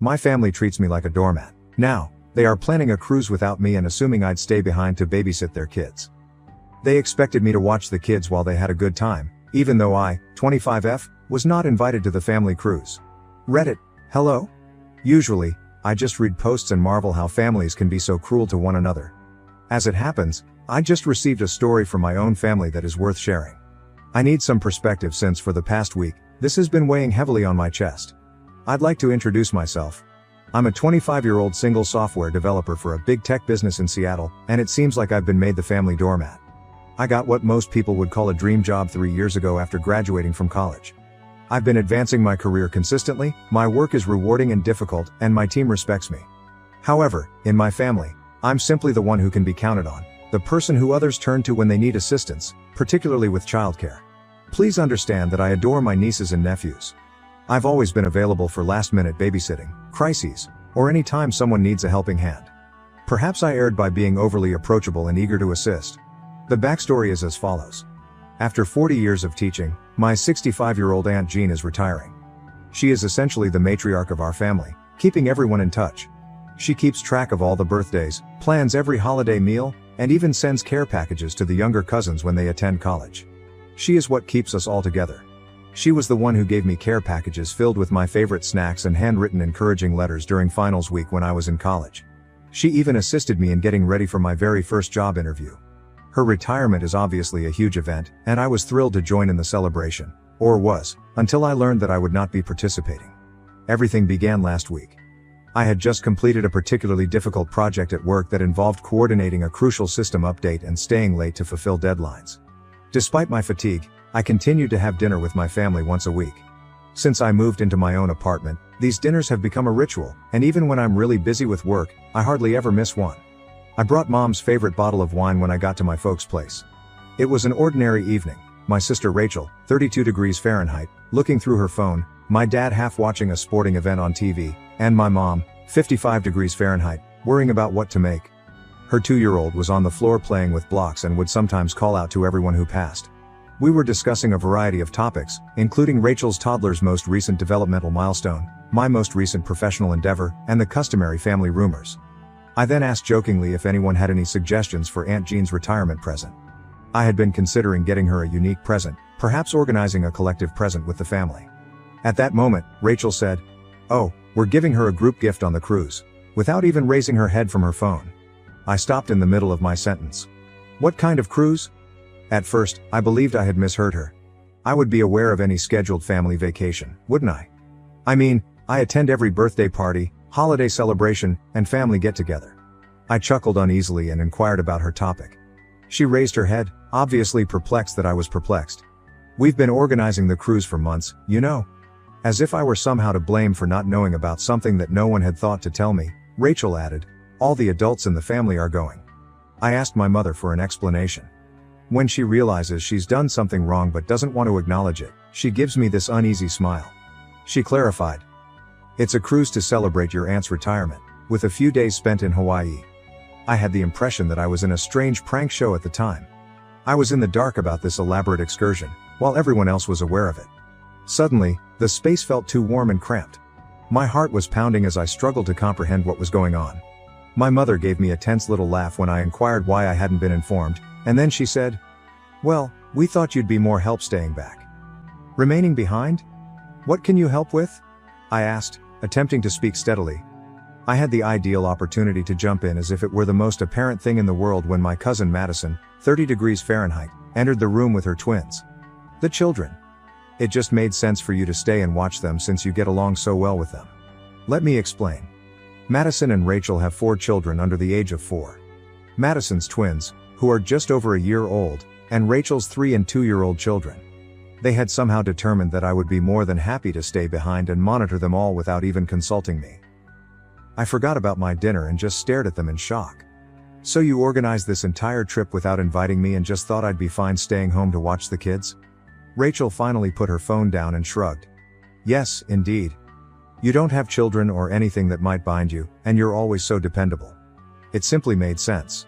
My family treats me like a doormat. Now, they are planning a cruise without me and assuming I'd stay behind to babysit their kids. They expected me to watch the kids while they had a good time, even though I, 25F, was not invited to the family cruise. Reddit, hello? Usually, I just read posts and marvel how families can be so cruel to one another. As it happens, I just received a story from my own family that is worth sharing. I need some perspective since for the past week, this has been weighing heavily on my chest. I'd like to introduce myself. I'm a 25-year-old single software developer for a big tech business in Seattle, and it seems like I've been made the family doormat. I got what most people would call a dream job 3 years ago after graduating from college. I've been advancing my career consistently, my work is rewarding and difficult, and my team respects me. However, in my family, I'm simply the one who can be counted on, the person who others turn to when they need assistance, particularly with childcare. Please understand that I adore my nieces and nephews. I've always been available for last-minute babysitting, crises, or any time someone needs a helping hand. Perhaps I erred by being overly approachable and eager to assist. The backstory is as follows. After 40 years of teaching, my 65-year-old Aunt Jean is retiring. She is essentially the matriarch of our family, keeping everyone in touch. She keeps track of all the birthdays, plans every holiday meal, and even sends care packages to the younger cousins when they attend college. She is what keeps us all together. She was the one who gave me care packages filled with my favorite snacks and handwritten encouraging letters during finals week when I was in college. She even assisted me in getting ready for my very first job interview. Her retirement is obviously a huge event, and I was thrilled to join in the celebration, or was, until I learned that I would not be participating. Everything began last week. I had just completed a particularly difficult project at work that involved coordinating a crucial system update and staying late to fulfill deadlines. Despite my fatigue, I continued to have dinner with my family once a week. Since I moved into my own apartment, these dinners have become a ritual, and even when I'm really busy with work, I hardly ever miss one. I brought Mom's favorite bottle of wine when I got to my folks' place. It was an ordinary evening, my sister Rachel, 32 degrees Fahrenheit, looking through her phone, my dad half watching a sporting event on TV, and my mom, 55 degrees Fahrenheit, worrying about what to make. Her 2-year-old was on the floor playing with blocks and would sometimes call out to everyone who passed. We were discussing a variety of topics, including Rachel's toddler's most recent developmental milestone, my most recent professional endeavor, and the customary family rumors. I then asked jokingly if anyone had any suggestions for Aunt Jean's retirement present. I had been considering getting her a unique present, perhaps organizing a collective present with the family. At that moment, Rachel said, "Oh, we're giving her a group gift on the cruise," without even raising her head from her phone. I stopped in the middle of my sentence. What kind of cruise? At first, I believed I had misheard her. I would be aware of any scheduled family vacation, wouldn't I? I mean, I attend every birthday party, holiday celebration, and family get-together. I chuckled uneasily and inquired about her topic. She raised her head, obviously perplexed that I was perplexed. "We've been organizing the cruise for months, you know." As if I were somehow to blame for not knowing about something that no one had thought to tell me, Rachel added, "All the adults in the family are going." I asked my mother for an explanation. When she realizes she's done something wrong but doesn't want to acknowledge it, she gives me this uneasy smile. She clarified, "It's a cruise to celebrate your aunt's retirement, with a few days spent in Hawaii." I had the impression that I was in a strange prank show at the time. I was in the dark about this elaborate excursion, while everyone else was aware of it. Suddenly, the space felt too warm and cramped. My heart was pounding as I struggled to comprehend what was going on. My mother gave me a tense little laugh when I inquired why I hadn't been informed, and then she said, "Well, we thought you'd be more help staying back." "Remaining behind? What can you help with?" I asked, attempting to speak steadily. I had the ideal opportunity to jump in as if it were the most apparent thing in the world when my cousin Madison, 30 degrees Fahrenheit, entered the room with her twins. "The children. It just made sense for you to stay and watch them since you get along so well with them." Let me explain. Madison and Rachel have 4 children under the age of 4. Madison's twins, who are just over a year old, and Rachel's 3 and 2-year-old children. They had somehow determined that I would be more than happy to stay behind and monitor them all without even consulting me. I forgot about my dinner and just stared at them in shock. "So you organized this entire trip without inviting me and just thought I'd be fine staying home to watch the kids?" Rachel finally put her phone down and shrugged. "Yes, indeed. You don't have children or anything that might bind you, and you're always so dependable. It simply made sense."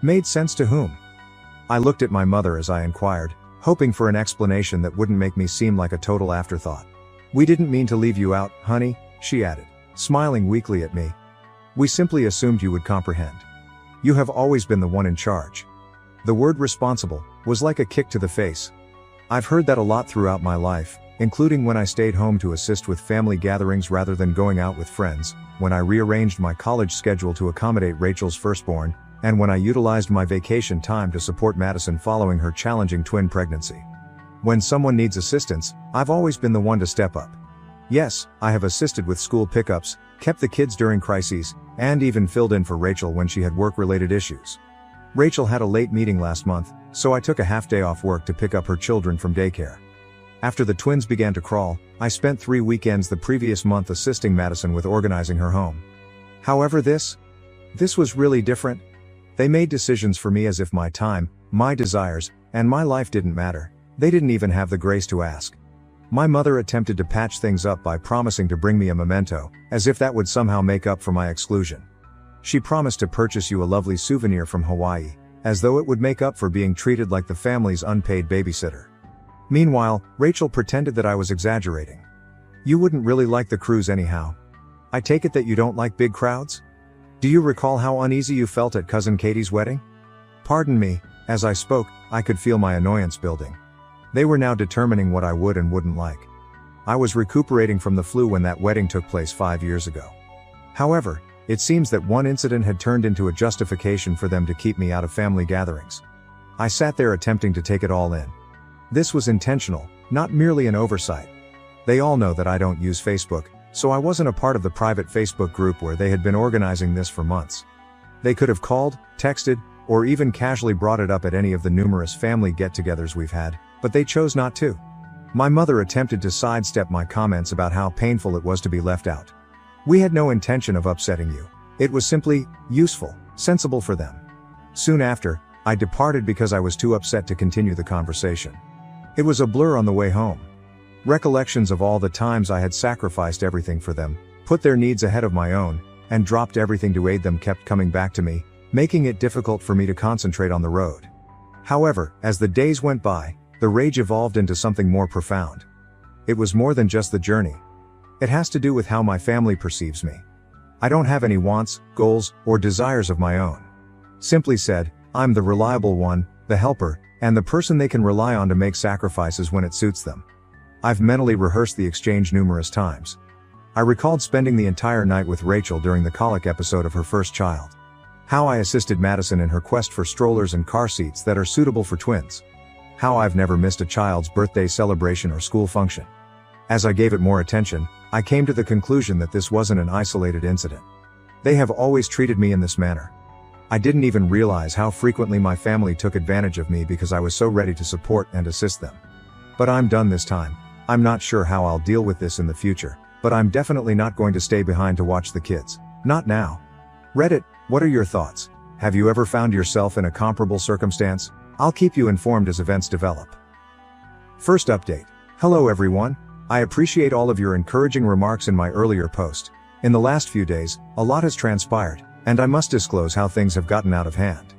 Made sense to whom? I looked at my mother as I inquired, hoping for an explanation that wouldn't make me seem like a total afterthought. "We didn't mean to leave you out, honey," she added. smiling weakly at me. We simply assumed you would comprehend. You have always been the one in charge. The word responsible was like a kick to the face. I've heard that a lot throughout my life, including when I stayed home to assist with family gatherings rather than going out with friends, when I rearranged my college schedule to accommodate Rachel's firstborn, and when I utilized my vacation time to support Madison following her challenging twin pregnancy. When someone needs assistance, I've always been the one to step up. Yes, I have assisted with school pickups, kept the kids during crises, and even filled in for Rachel when she had work-related issues. Rachel had a late meeting last month, so I took a half day off work to pick up her children from daycare. After the twins began to crawl, I spent 3 weekends the previous month assisting Madison with organizing her home. However, this was really different. They made decisions for me as if my time, my desires, and my life didn't matter. They didn't even have the grace to ask. My mother attempted to patch things up by promising to bring me a memento, as if that would somehow make up for my exclusion. She promised to purchase you a lovely souvenir from Hawaii, as though it would make up for being treated like the family's unpaid babysitter. Meanwhile, Rachel pretended that I was exaggerating. You wouldn't really like the cruise anyhow. I take it that you don't like big crowds? Do you recall how uneasy you felt at Cousin Katie's wedding? Pardon me, as I spoke, I could feel my annoyance building. They were now determining what I would and wouldn't like. I was recuperating from the flu when that wedding took place 5 years ago. However, it seems that one incident had turned into a justification for them to keep me out of family gatherings. I sat there attempting to take it all in. This was intentional, not merely an oversight. They all know that I don't use Facebook, so I wasn't a part of the private Facebook group where they had been organizing this for months. They could have called, texted, or even casually brought it up at any of the numerous family get-togethers we've had, but they chose not to. My mother attempted to sidestep my comments about how painful it was to be left out. We had no intention of upsetting you. It was simply useful, sensible for them. Soon after, I departed because I was too upset to continue the conversation. It was a blur on the way home. Recollections of all the times I had sacrificed everything for them, put their needs ahead of my own, and dropped everything to aid them kept coming back to me, making it difficult for me to concentrate on the road. However, as the days went by, the rage evolved into something more profound. It was more than just the journey. It has to do with how my family perceives me. I don't have any wants, goals, or desires of my own. Simply said, I'm the reliable one, the helper, and the person they can rely on to make sacrifices when it suits them. I've mentally rehearsed the exchange numerous times. I recalled spending the entire night with Rachel during the colic episode of her first child. How I assisted Madison in her quest for strollers and car seats that are suitable for twins. How I've never missed a child's birthday celebration or school function. As I gave it more attention, I came to the conclusion that this wasn't an isolated incident. They have always treated me in this manner. I didn't even realize how frequently my family took advantage of me because I was so ready to support and assist them. But I'm done this time. I'm not sure how I'll deal with this in the future, but I'm definitely not going to stay behind to watch the kids. Not now. Reddit, what are your thoughts? Have you ever found yourself in a comparable circumstance? I'll keep you informed as events develop. First update. Hello everyone. I appreciate all of your encouraging remarks in my earlier post. In the last few days, a lot has transpired, and I must disclose how things have gotten out of hand.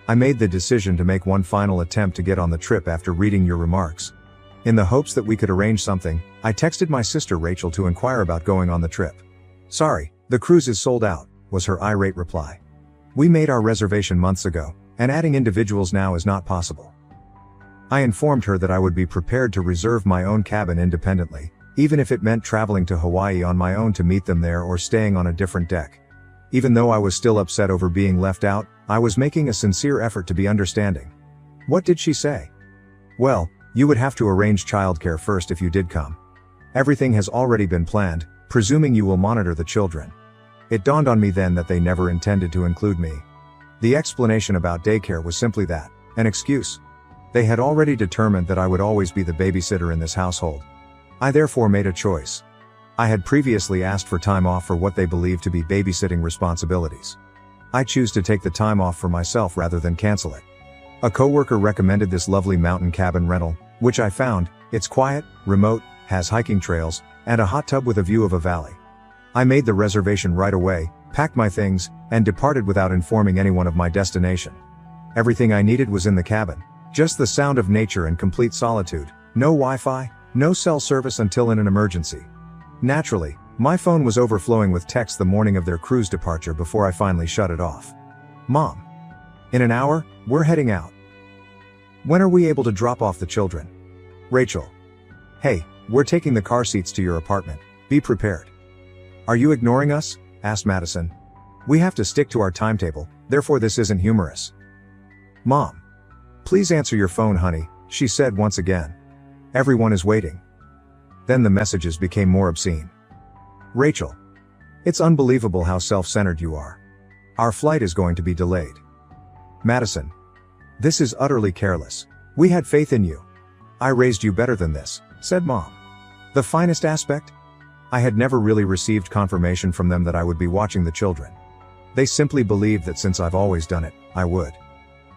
I made the decision to make one final attempt to get on the trip after reading your remarks. In the hopes that we could arrange something, I texted my sister Rachel to inquire about going on the trip. Sorry, the cruise is sold out, was her irate reply. We made our reservation months ago, and adding individuals now is not possible. I informed her that I would be prepared to reserve my own cabin independently, even if it meant traveling to Hawaii on my own to meet them there or staying on a different deck. Even though I was still upset over being left out, I was making a sincere effort to be understanding. What did she say? Well, you would have to arrange childcare first if you did come. Everything has already been planned, presuming you will monitor the children. It dawned on me then that they never intended to include me. The explanation about daycare was simply that, an excuse. They had already determined that I would always be the babysitter in this household. I therefore made a choice. I had previously asked for time off for what they believed to be babysitting responsibilities. I choose to take the time off for myself rather than cancel it. A coworker recommended this lovely mountain cabin rental, which I found. It's quiet, remote, has hiking trails, and a hot tub with a view of a valley. I made the reservation right away, packed my things, and departed without informing anyone of my destination. Everything I needed was in the cabin. Just the sound of nature and complete solitude. No Wi-Fi, no cell service until in an emergency. Naturally, My phone was overflowing with texts the morning of their cruise departure before I finally shut it off. Mom. In an hour, we're heading out. When are we able to drop off the children? Rachel. Hey, we're taking the car seats to your apartment. Be prepared. Are you ignoring us? Asked Madison. We have to stick to our timetable, therefore this isn't humorous. Mom. Please answer your phone, honey, she said once again. Everyone is waiting. Then the messages became more obscene. Rachel. It's unbelievable how self-centered you are. Our flight is going to be delayed. Madison. This is utterly careless. We had faith in you. I raised you better than this, said Mom. The finest aspect? I had never really received confirmation from them that I would be watching the children. They simply believed that since I've always done it, I would.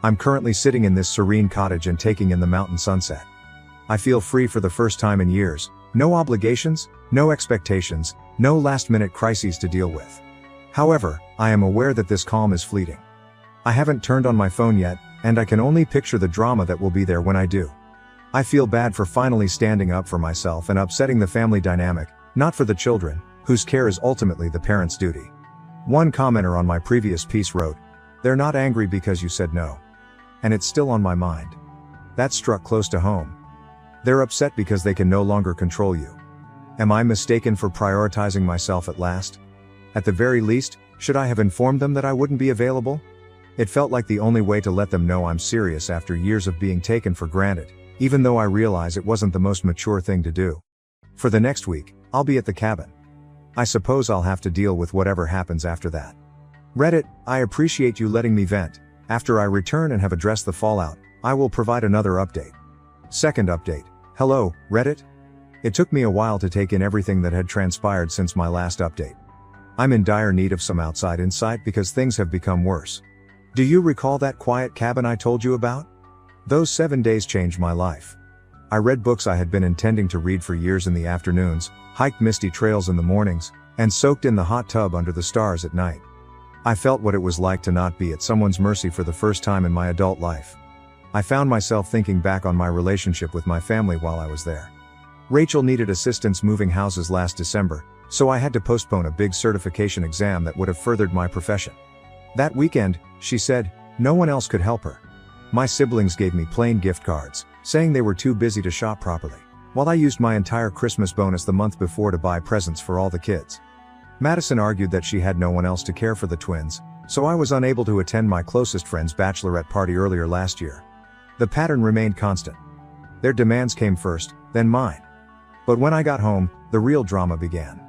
I'm currently sitting in this serene cottage and taking in the mountain sunset. I feel free for the first time in years, no obligations, no expectations, no last-minute crises to deal with. However, I am aware that this calm is fleeting. I haven't turned on my phone yet, and I can only picture the drama that will be there when I do. I feel bad for finally standing up for myself and upsetting the family dynamic, not for the children, whose care is ultimately the parents' duty. One commenter on my previous piece wrote, "They're not angry because you said no." And it's still on my mind. That struck close to home. They're upset because they can no longer control you. Am I mistaken for prioritizing myself at last? At the very least, should I have informed them that I wouldn't be available? It felt like the only way to let them know I'm serious after years of being taken for granted, even though I realize it wasn't the most mature thing to do. For the next week, I'll be at the cabin. I suppose I'll have to deal with whatever happens after that. Reddit, I appreciate you letting me vent. After I return and have addressed the fallout, I will provide another update. Second update. Hello, Reddit? It took me a while to take in everything that had transpired since my last update. I'm in dire need of some outside insight because things have become worse. Do you recall that quiet cabin I told you about? Those 7 days changed my life. I read books I had been intending to read for years in the afternoons, hiked misty trails in the mornings, and soaked in the hot tub under the stars at night. I felt what it was like to not be at someone's mercy for the first time in my adult life. I found myself thinking back on my relationship with my family while I was there. Rachel needed assistance moving houses last December, so I had to postpone a big certification exam that would have furthered my profession. That weekend, she said, no one else could help her. My siblings gave me plain gift cards, saying they were too busy to shop properly, while I used my entire Christmas bonus the month before to buy presents for all the kids. Madison argued that she had no one else to care for the twins, so I was unable to attend my closest friend's bachelorette party earlier last year. The pattern remained constant. Their demands came first, then mine. But when I got home, the real drama began.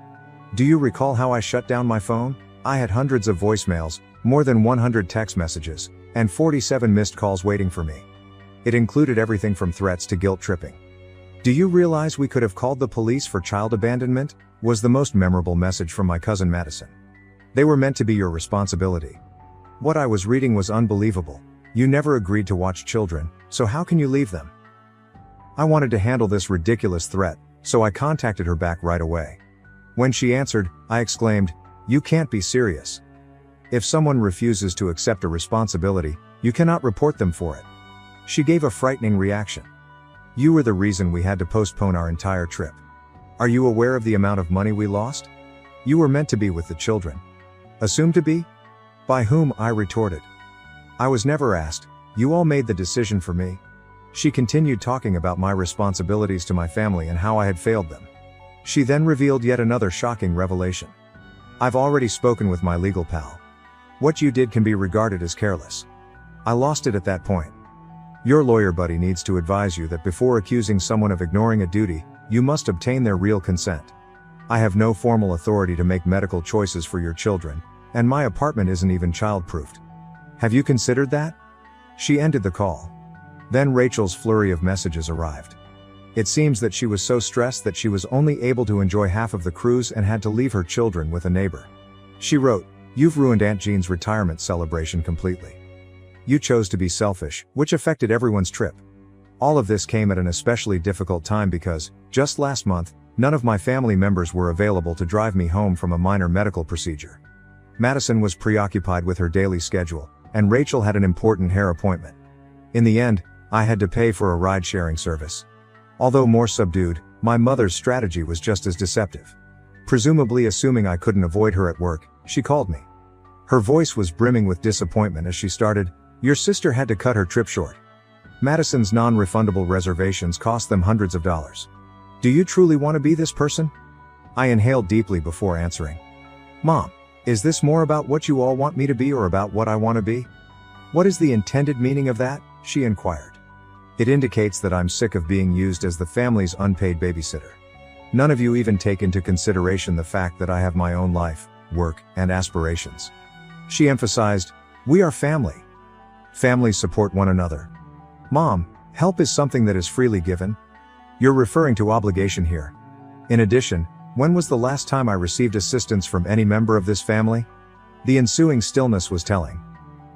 Do you recall how I shut down my phone? I had hundreds of voicemails, more than 100 text messages, and 47 missed calls waiting for me. It included everything from threats to guilt tripping. Do you realize we could have called the police for child abandonment? Was the most memorable message from my cousin Madison. They were meant to be your responsibility. What I was reading was unbelievable. You never agreed to watch children, so how can you leave them? I wanted to handle this ridiculous threat, so I contacted her back right away. When she answered, I exclaimed, "You can't be serious. If someone refuses to accept a responsibility, you cannot report them for it." She gave a frightening reaction. "You were the reason we had to postpone our entire trip. Are you aware of the amount of money we lost? You were meant to be with the children. Assumed to be? By whom?" I retorted. "I was never asked. You all made the decision for me." She continued talking about my responsibilities to my family and how I had failed them. She then revealed yet another shocking revelation. "I've already spoken with my legal pal. What you did can be regarded as careless." I lost it at that point. "Your lawyer buddy needs to advise you that before accusing someone of ignoring a duty, you must obtain their real consent. I have no formal authority to make medical choices for your children, and my apartment isn't even child-proofed. Have you considered that?" She ended the call. Then Rachel's flurry of messages arrived. It seems that she was so stressed that she was only able to enjoy half of the cruise and had to leave her children with a neighbor. She wrote, "You've ruined Aunt Jean's retirement celebration completely. You chose to be selfish, which affected everyone's trip. All of this came at an especially difficult time because, just last month, none of my family members were available to drive me home from a minor medical procedure. Madison was preoccupied with her daily schedule, and Rachel had an important hair appointment. In the end, I had to pay for a ride-sharing service. Although more subdued, my mother's strategy was just as deceptive. Presumably assuming I couldn't avoid her at work, she called me. Her voice was brimming with disappointment as she started, "Your sister had to cut her trip short. Madison's non-refundable reservations cost them hundreds of dollars. Do you truly want to be this person?" I inhaled deeply before answering. "Mom, is this more about what you all want me to be or about what I want to be? What is the intended meaning of that?" she inquired. "It indicates that I'm sick of being used as the family's unpaid babysitter. None of you even take into consideration the fact that I have my own life, work, and aspirations." She emphasized, "We are family. Families support one another. Mom, help is something that is freely given. You're referring to obligation here. In addition, when was the last time I received assistance from any member of this family?" The ensuing stillness was telling.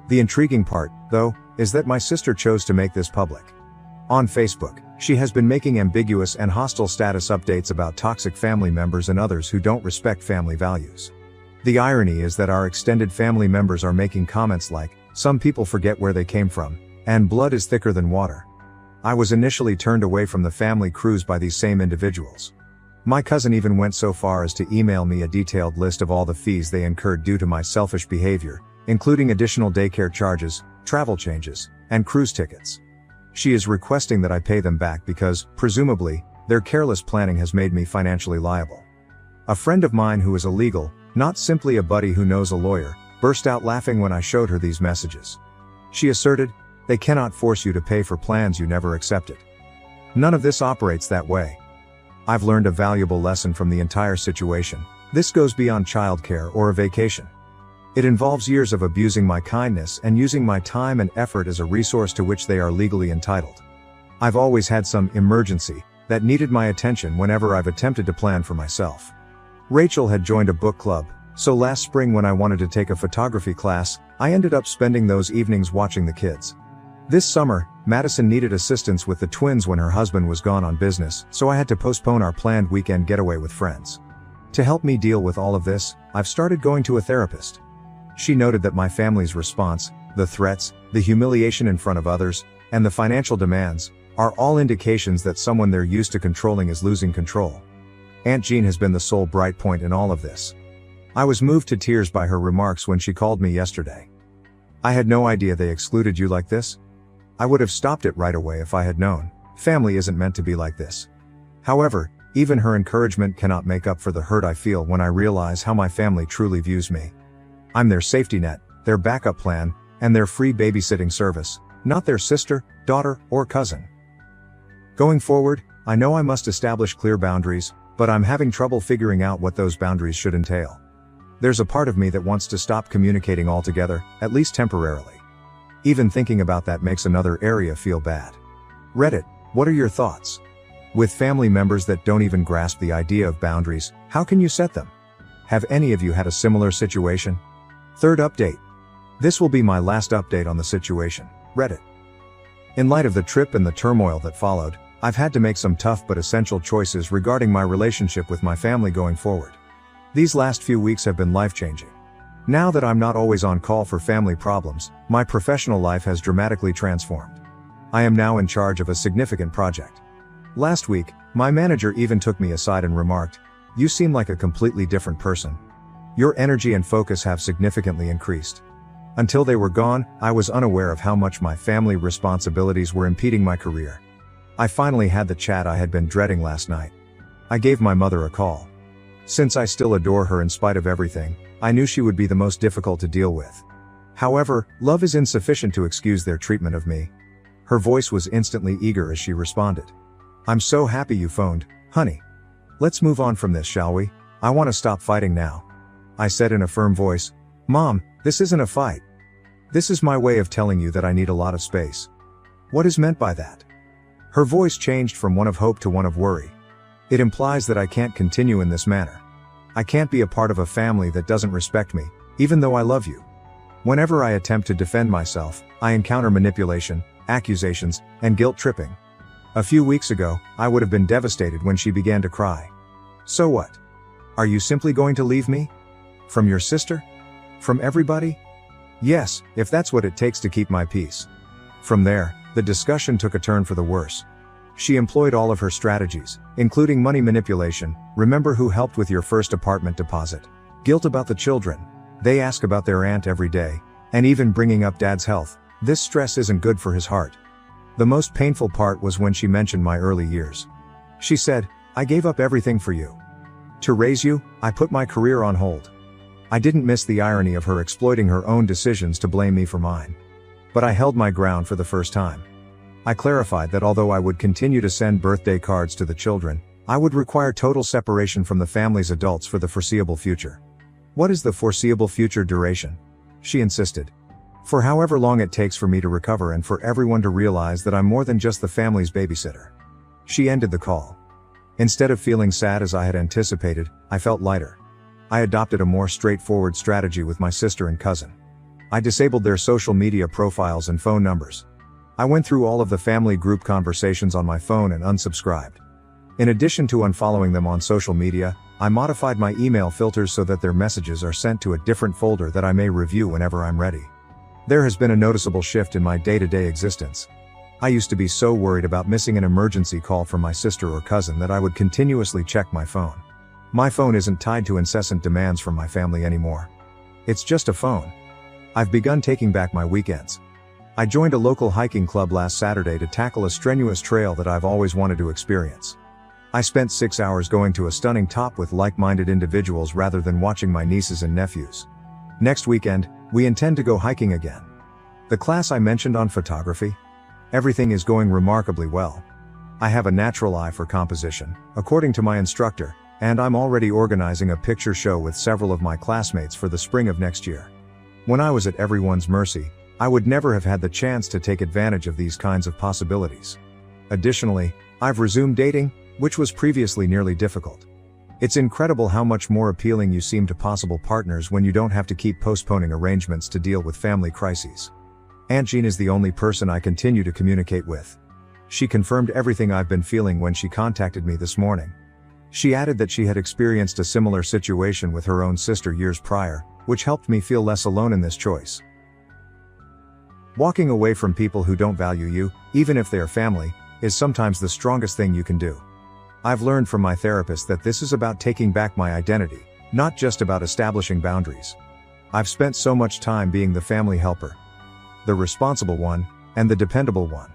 The intriguing part, though, is that my sister chose to make this public. On Facebook, she has been making ambiguous and hostile status updates about toxic family members and others who don't respect family values. The irony is that our extended family members are making comments like, "Some people forget where they came from," and "blood is thicker than water." I was initially turned away from the family cruise by these same individuals. My cousin even went so far as to email me a detailed list of all the fees they incurred due to my selfish behavior, including additional daycare charges, travel changes, and cruise tickets. She is requesting that I pay them back because, presumably, their careless planning has made me financially liable. A friend of mine who is a legal, not simply a buddy who knows a lawyer, burst out laughing when I showed her these messages. She asserted, "They cannot force you to pay for plans you never accepted. None of this operates that way." I've learned a valuable lesson from the entire situation. This goes beyond childcare or a vacation. It involves years of abusing my kindness and using my time and effort as a resource to which they are legally entitled. I've always had some emergency that needed my attention whenever I've attempted to plan for myself. Rachel had joined a book club, so last spring when I wanted to take a photography class, I ended up spending those evenings watching the kids. This summer, Madison needed assistance with the twins when her husband was gone on business, so I had to postpone our planned weekend getaway with friends. To help me deal with all of this, I've started going to a therapist. She noted that my family's response, the threats, the humiliation in front of others, and the financial demands, are all indications that someone they're used to controlling is losing control. Aunt Jean has been the sole bright point in all of this. I was moved to tears by her remarks when she called me yesterday. "I had no idea they excluded you like this. I would have stopped it right away if I had known. Family isn't meant to be like this." However, even her encouragement cannot make up for the hurt I feel when I realize how my family truly views me. I'm their safety net, their backup plan, and their free babysitting service, not their sister, daughter, or cousin. Going forward, I know I must establish clear boundaries, but I'm having trouble figuring out what those boundaries should entail. There's a part of me that wants to stop communicating altogether, at least temporarily. Even thinking about that makes another area feel bad. Reddit, what are your thoughts? With family members that don't even grasp the idea of boundaries, how can you set them? Have any of you had a similar situation? Third update. This will be my last update on the situation. Reddit. In light of the trip and the turmoil that followed, I've had to make some tough but essential choices regarding my relationship with my family going forward. These last few weeks have been life-changing. Now that I'm not always on call for family problems, my professional life has dramatically transformed. I am now in charge of a significant project. Last week, my manager even took me aside and remarked, "You seem like a completely different person. Your energy and focus have significantly increased." Until they were gone, I was unaware of how much my family responsibilities were impeding my career. I finally had the chat I had been dreading last night. I gave my mother a call. Since I still adore her in spite of everything, I knew she would be the most difficult to deal with. However, love is insufficient to excuse their treatment of me. Her voice was instantly eager as she responded. "I'm so happy you phoned, honey. Let's move on from this, shall we? I want to stop fighting now." I said in a firm voice, "Mom, this isn't a fight. This is my way of telling you that I need a lot of space." "What is meant by that?" Her voice changed from one of hope to one of worry. "It implies that I can't continue in this manner. I can't be a part of a family that doesn't respect me, even though I love you. Whenever I attempt to defend myself, I encounter manipulation, accusations, and guilt tripping. A few weeks ago, I would have been devastated when she began to cry. So what? Are you simply going to leave me? From your sister? From everybody? Yes, if that's what it takes to keep my peace." From there, the discussion took a turn for the worse. She employed all of her strategies, including money manipulation. Remember who helped with your first apartment deposit? Guilt about the children. They ask about their aunt every day. And even bringing up dad's health. This stress isn't good for his heart. The most painful part was when she mentioned my early years. She said, "I gave up everything for you. To raise you, I put my career on hold." I didn't miss the irony of her exploiting her own decisions to blame me for mine. But I held my ground for the first time. I clarified that although I would continue to send birthday cards to the children, I would require total separation from the family's adults for the foreseeable future. "What is the foreseeable future duration?" she insisted. "For however long it takes for me to recover and for everyone to realize that I'm more than just the family's babysitter." She ended the call. Instead of feeling sad as I had anticipated, I felt lighter. I adopted a more straightforward strategy with my sister and cousin. I disabled their social media profiles and phone numbers. I went through all of the family group conversations on my phone and unsubscribed. In addition to unfollowing them on social media, I modified my email filters so that their messages are sent to a different folder that I may review whenever I'm ready. There has been a noticeable shift in my day-to-day existence. I used to be so worried about missing an emergency call from my sister or cousin that I would continuously check my phone. My phone isn't tied to incessant demands from my family anymore. It's just a phone. I've begun taking back my weekends. I joined a local hiking club last Saturday to tackle a strenuous trail that I've always wanted to experience. I spent 6 hours going to a stunning top with like-minded individuals rather than watching my nieces and nephews. Next weekend, we intend to go hiking again. The class I mentioned on photography? Everything is going remarkably well. I have a natural eye for composition, according to my instructor, and I'm already organizing a picture show with several of my classmates for the spring of next year. When I was at everyone's mercy, I would never have had the chance to take advantage of these kinds of possibilities. Additionally, I've resumed dating, which was previously nearly difficult. It's incredible how much more appealing you seem to possible partners when you don't have to keep postponing arrangements to deal with family crises. Aunt Jean is the only person I continue to communicate with. She confirmed everything I've been feeling when she contacted me this morning. She added that she had experienced a similar situation with her own sister years prior, which helped me feel less alone in this choice. Walking away from people who don't value you, even if they are family, is sometimes the strongest thing you can do. I've learned from my therapist that this is about taking back my identity, not just about establishing boundaries. I've spent so much time being the family helper, the responsible one, and the dependable one.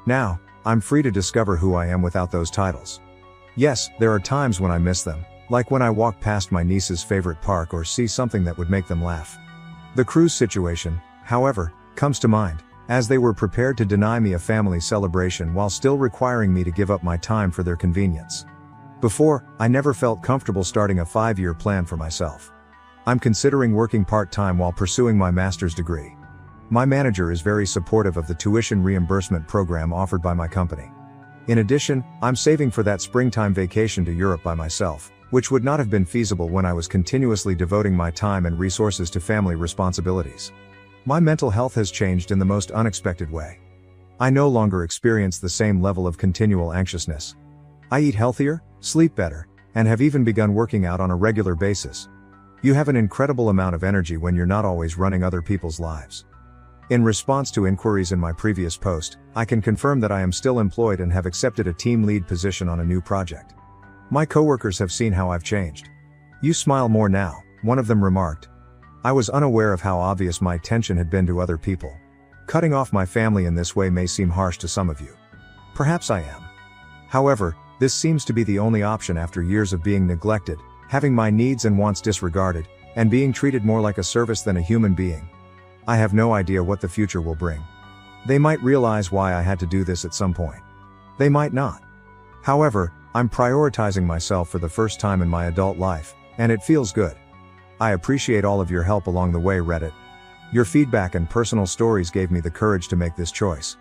Now, I'm free to discover who I am without those titles. Yes, there are times when I miss them, like when I walk past my niece's favorite park or see something that would make them laugh. The cruise situation, however, comes to mind, as they were prepared to deny me a family celebration while still requiring me to give up my time for their convenience. Before, I never felt comfortable starting a 5-year plan for myself. I'm considering working part-time while pursuing my master's degree. My manager is very supportive of the tuition reimbursement program offered by my company. In addition, I'm saving for that springtime vacation to Europe by myself, which would not have been feasible when I was continuously devoting my time and resources to family responsibilities. My mental health has changed in the most unexpected way. I no longer experience the same level of continual anxiousness. I eat healthier, sleep better, and have even begun working out on a regular basis. You have an incredible amount of energy when you're not always running other people's lives. In response to inquiries in my previous post, I can confirm that I am still employed and have accepted a team lead position on a new project. My coworkers have seen how I've changed. "You smile more now," one of them remarked. I was unaware of how obvious my attention had been to other people. Cutting off my family in this way may seem harsh to some of you. Perhaps I am. However, this seems to be the only option after years of being neglected, having my needs and wants disregarded, and being treated more like a service than a human being. I have no idea what the future will bring. They might realize why I had to do this at some point. They might not. However, I'm prioritizing myself for the first time in my adult life, and it feels good. I appreciate all of your help along the way, Reddit. Your feedback and personal stories gave me the courage to make this choice.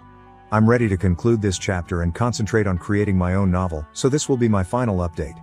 I'm ready to conclude this chapter and concentrate on creating my own novel, so this will be my final update.